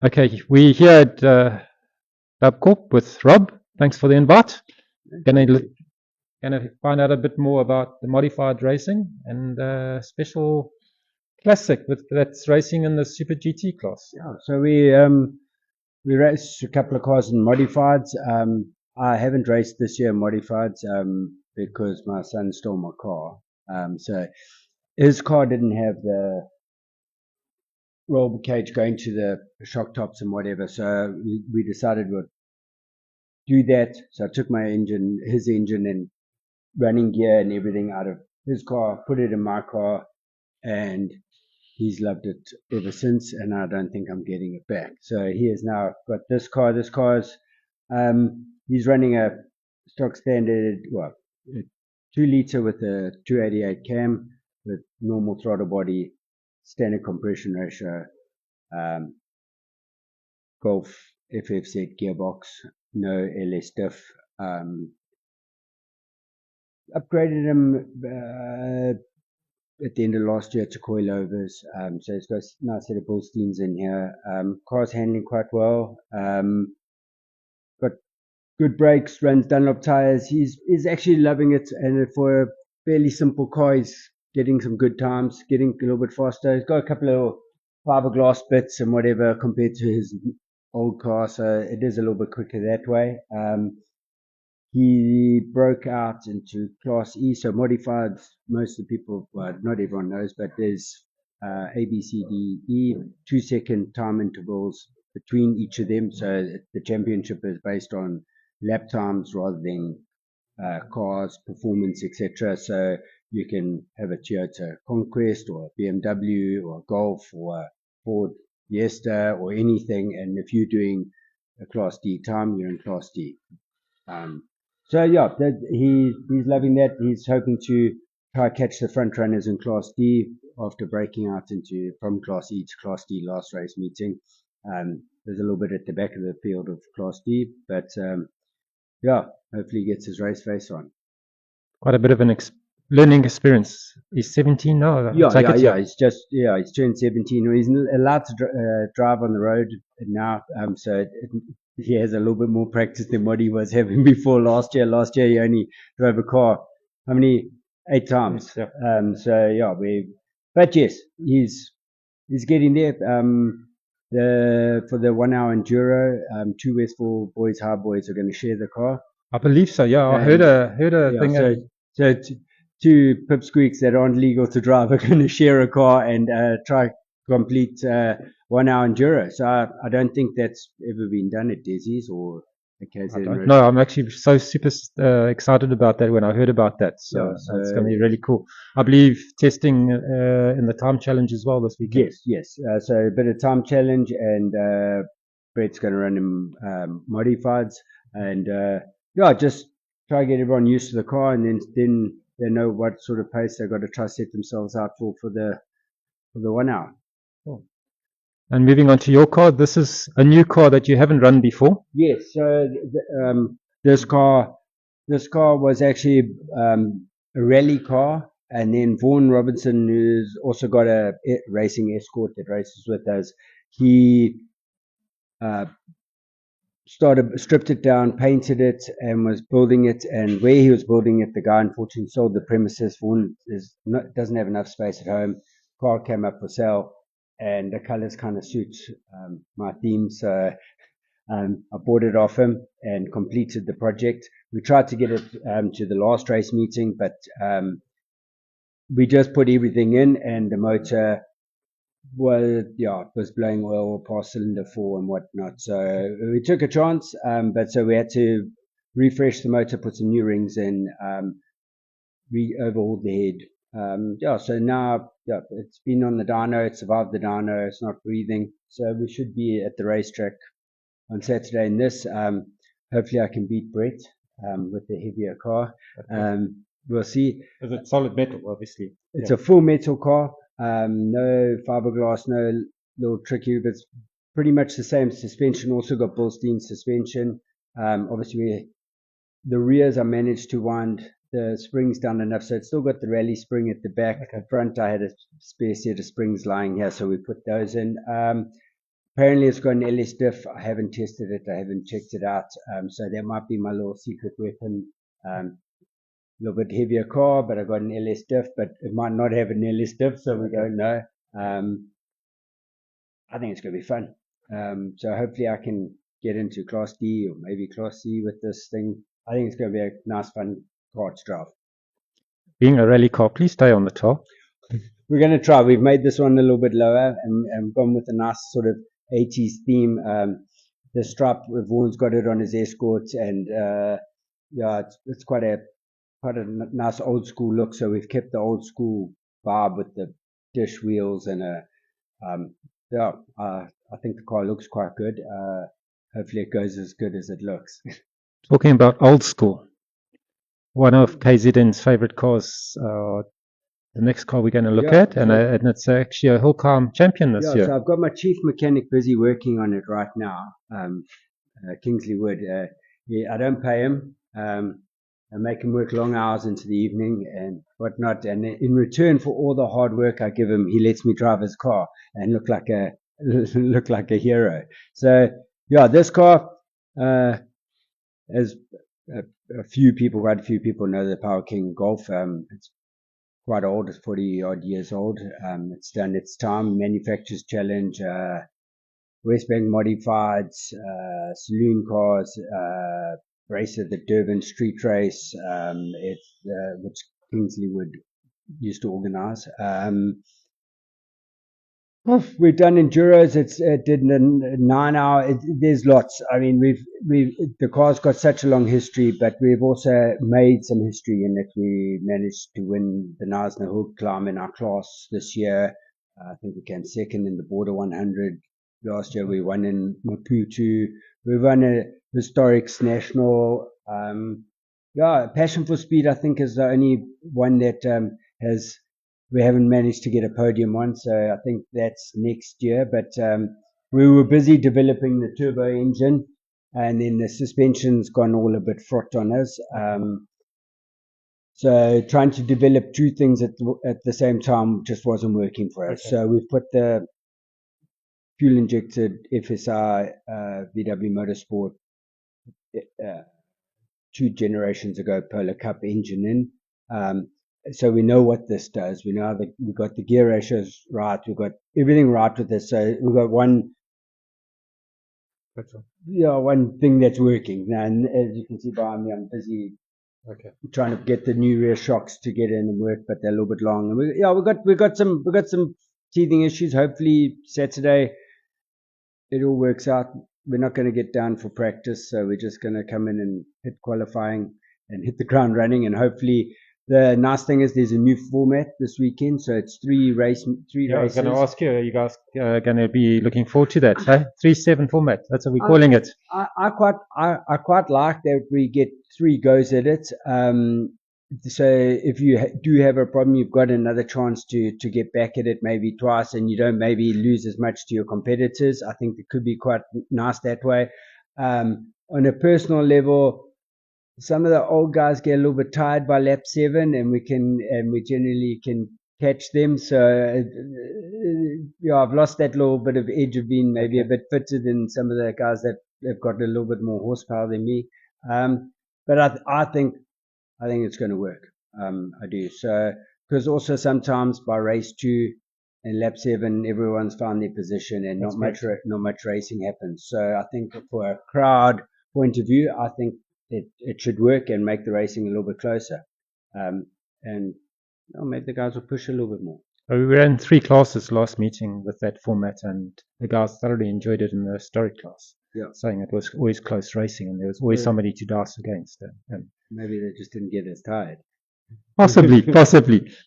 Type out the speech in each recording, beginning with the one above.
Okay, we're here at Corp with Rob. Thanks for the invite. Gonna find out a bit more about the modified racing and special classic that's racing in the Super GT class. Yeah, so we raced a couple of cars in modifieds. I haven't raced this year in modifieds because my son stole my car. So his car didn't have the roll cage going to the shock tops and whatever. So we decided we'd do that. So I took his engine and running gear and everything out of his car, put it in my car, and he's loved it ever since, and I don't think I'm getting it back. So he has now got this car. This car's he's running a stock standard, well, a 2 liter with a 288 cam with normal throttle body, standard compression ratio, Golf FFZ gearbox, no LS diff. Upgraded him at the end of last year to coilovers. So it's got a nice set of Bullsteins in here. Car's handling quite well. Got good brakes, runs Dunlop tires. He's actually loving it, and for a fairly simple car, he's getting some good times, getting a little bit faster. He's got a couple of fiberglass bits and whatever compared to his old car, so it is a little bit quicker that way. He broke out into Class E, so modified. Most of the people, well, not everyone knows, but there's A, B, C, D, E, 2 second time intervals between each of them. So the championship is based on lap times rather than cars, performance, etc. So you can have a Toyota Conquest or a BMW or a Golf or a Ford Fiesta or anything, and if you're doing a Class D time, you're in Class D. So yeah, he's loving that. He's hoping to try catch the front runners in Class D after breaking out from Class E to Class D last race meeting. There's a little bit at the back of the field of Class D, but yeah, hopefully he gets his race face on. Quite a bit of an learning experience. He's 17 now. Yeah. He's turned 17. He's allowed to drive on the road now. So he has a little bit more practice than what he was having before last year. Last year he only drove a car, how many? 8 times. Yeah. But yes, he's getting there. For the 1 hour enduro, 2 Westfall boys, high boys are going to share the car. I believe so. Yeah, I heard a thing. So two pipsqueaks that aren't legal to drive are going to share a car and try complete 1 hour enduro. So I don't think that's ever been done at Desi's or KZN. No, I'm actually so super excited about that when I heard about that. So it's going to be really cool. I believe testing in the time challenge as well this weekend. Yes. So a bit of time challenge, and Brett's going to run him modifieds, and just try to get everyone used to the car, and then they know what sort of pace they've got to try to set themselves out for the 1 hour. Cool. And moving on to your car, this is a new car that you haven't run before. Yes. So this car was actually a rally car, and then Vaughan Robinson, who's also got a racing escort that races with us, he stripped it down, painted it, and was building it. And where he was building it, the guy unfortunately sold the premises. Vaughan doesn't have enough space at home. Car came up for sale, and the colors kind of suit my theme, so I bought it off him and completed the project. We tried to get it to the last race meeting, but we just put everything in, and the motor was blowing oil past cylinder 4 and whatnot. So we took a chance, but so we had to refresh the motor, put some new rings in, overhauled the head. So now it's been on the dyno, it survived the dyno, it's not breathing. So we should be at the racetrack on Saturday in this. Hopefully I can beat Brett with the heavier car. We'll see. Is it solid metal, obviously? It's a full metal car. No fiberglass, no little tricky, but it's pretty much the same suspension. Also got Bullstein suspension. Obviously the rears I managed to wind the springs down enough, so it's still got the rally spring at the back. Okay. Front I had a spare set of springs lying here, so we put those in. apparently it's got an LS diff. I haven't tested it. I haven't checked it out. So that might be my little secret weapon. A little bit heavier car, but I got an LS diff, but it might not have an LS diff, so we don't know. I think it's going to be fun. So hopefully I can get into Class D or maybe Class C with this thing. I think it's going to be a nice, fun car to drive. Being a rally car, please stay on the top. We're going to try. We've made this one a little bit lower and gone with a nice sort of 80s theme. The stripe, Vaughan's got it on his Escort, and yeah, it's quite a nice old school look. So we've kept the old school vibe with the dish wheels and yeah, I think the car looks quite good. Hopefully it goes as good as it looks. Talking about old school, one of KZN's favorite cars, the next car we're going to look at, and it's actually a hill climb champion this year. So I've got my chief mechanic busy working on it right now, Kingsley Wood. I don't pay him. I make him work long hours into the evening and whatnot. And in return for all the hard work I give him, he lets me drive his car and look like a hero. So yeah, this car, as quite a few people know the Power King Golf. It's quite old. It's 40 odd years old. It's done its time. Manufacturers Challenge, West Bank Modifieds, saloon cars, race at the Durban Street Race, which Kingsley Wood used to organise. We've done enduros. It did a 9 hour. There's lots. I mean, the car's got such a long history, but we've also made some history in that we managed to win the Knysna Hill Climb in our class this year. I think we came second in the Border 100. Last year we won in Maputo. We won a Historics National. Passion for Speed, I think, is the only one that we haven't managed to get a podium on, so I think that's next year. But we were busy developing the turbo engine, and then the suspension's gone all a bit fraught on us. So trying to develop two things at the same time just wasn't working for us. Okay. So we've put the fuel-injected FSI VW Motorsport 2 generations ago Polar Cup engine in. So we know what this does. We know that we've got the gear ratios right. We've got everything right with this. So we've got one thing that's working. And as you can see behind me, I'm busy trying to get the new rear shocks to get in and work, but they're a little bit long. And we've got some teething issues. Hopefully Saturday it all works out. We're not going to get down for practice, so we're just going to come in and hit qualifying and hit the ground running, and hopefully. The nice thing is there's a new format this weekend, so it's three races. I was going to ask you, are you guys going to be looking forward to that? 3-7 format, that's what we're calling it. I quite like that we get 3 goes at it. So if you do have a problem, you've got another chance to get back at it maybe twice, and you don't maybe lose as much to your competitors. I think it could be quite nice that way. On a personal level, some of the old guys get a little bit tired by lap 7, and we generally can catch them. So I've lost that little bit of edge of being maybe a bit fitter than some of the guys that have got a little bit more horsepower than me. But I think it's going to work. I do. So because also sometimes by race 2 and lap 7, everyone's found their position and not much racing happens. So I think for a crowd point of view, I think it should work and make the racing a little bit closer. And maybe the guys will push a little bit more. We ran 3 classes last meeting with that format, and the guys thoroughly enjoyed it in the historic class. Yeah. Saying it was always close racing and there was always somebody to dice against. And maybe they just didn't get as tired. Possibly.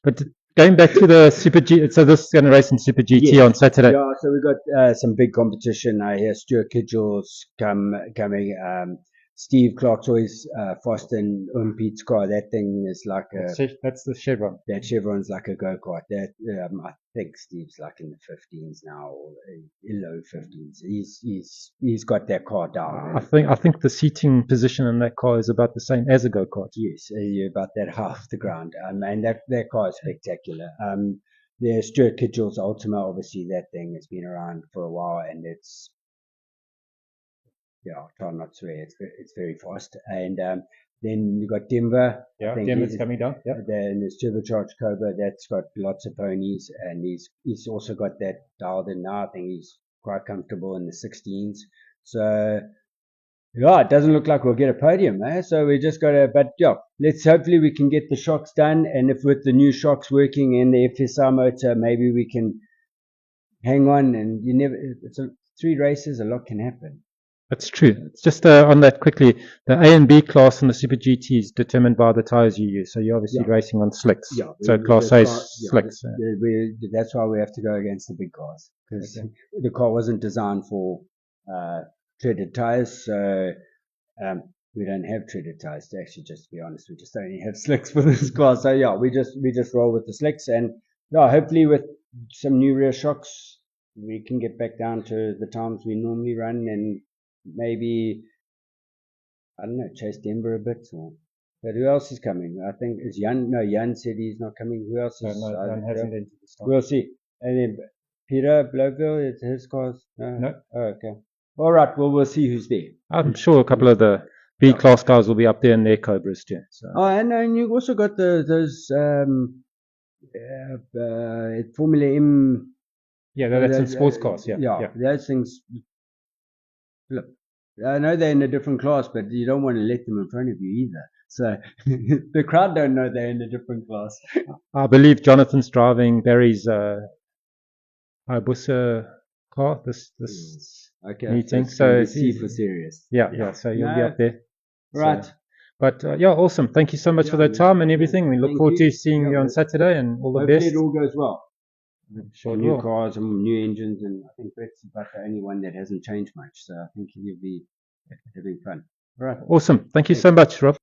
But going back to the Super G, so this is going to race in Super GT on Saturday. Yeah, so we've got some big competition. I hear Stuart Kidgell's coming. Steve Clark's always fast in Pete's car. That thing is like that's the Chevron. That Chevron's like a go-kart. That I think Steve's like in the 15s now, or low 15s. He's got that car down. I think the seating position in that car is about the same as a go-kart. Yes, you're about that half the ground. And that car is spectacular. the Stuart Kitchell's Ultima, obviously that thing has been around for a while, and it's, I'll try not to swear, it's very fast. And then you got Denver. Yeah, Denver's coming down. Yeah. Then there's Turbocharged Cobra, that's got lots of ponies, and he's also got that dialed in now. I think he's quite comfortable in the 16s. So yeah, it doesn't look like we'll get a podium, eh? So we just got to, but yeah, hopefully we can get the shocks done, and if with the new shocks working and the FSR motor, maybe we can hang on. And it's 3 races, a lot can happen. That's true. It's just on that quickly, the A and B class in the Super GT is determined by the tyres you use. So you're obviously racing on slicks. Yeah. So class A slicks. That's why we have to go against the big cars, because the car wasn't designed for treaded tyres. So we don't have treaded tyres, to actually, just to be honest. We just only have slicks for this car. So yeah, we just roll with the slicks, and hopefully with some new rear shocks we can get back down to the times we normally run, and maybe, I don't know, chase Denver a bit. But who else is coming? I think it's Jan. No, Jan said he's not coming. Who else is? No, Jan hasn't entered the start. We'll see. And then Peter Blowville, it's his cars. No. Oh, okay. All right. Well, we'll see who's there. I'm sure a couple of the B class guys will be up there in their Cobras too. So. Oh, and you also got those Formula M. Yeah, that's in sports cars. Yeah. Those things. Look, I know they're in a different class, but you don't want to let them in front of you either. So the crowd don't know they're in a different class. I believe Jonathan's driving Barry's Hayabusa car this meeting. So it's for serious. Yeah. So you'll be up there. Right. So, but awesome. Thank you so much for that time and everything. We look forward to seeing you on Saturday, and all the best. Hopefully it all goes well. Sure, new cars and new engines, and I think Prece's about the only one that hasn't changed much. So I think he'll be having fun. All right. Awesome. Thank you so much, Rob.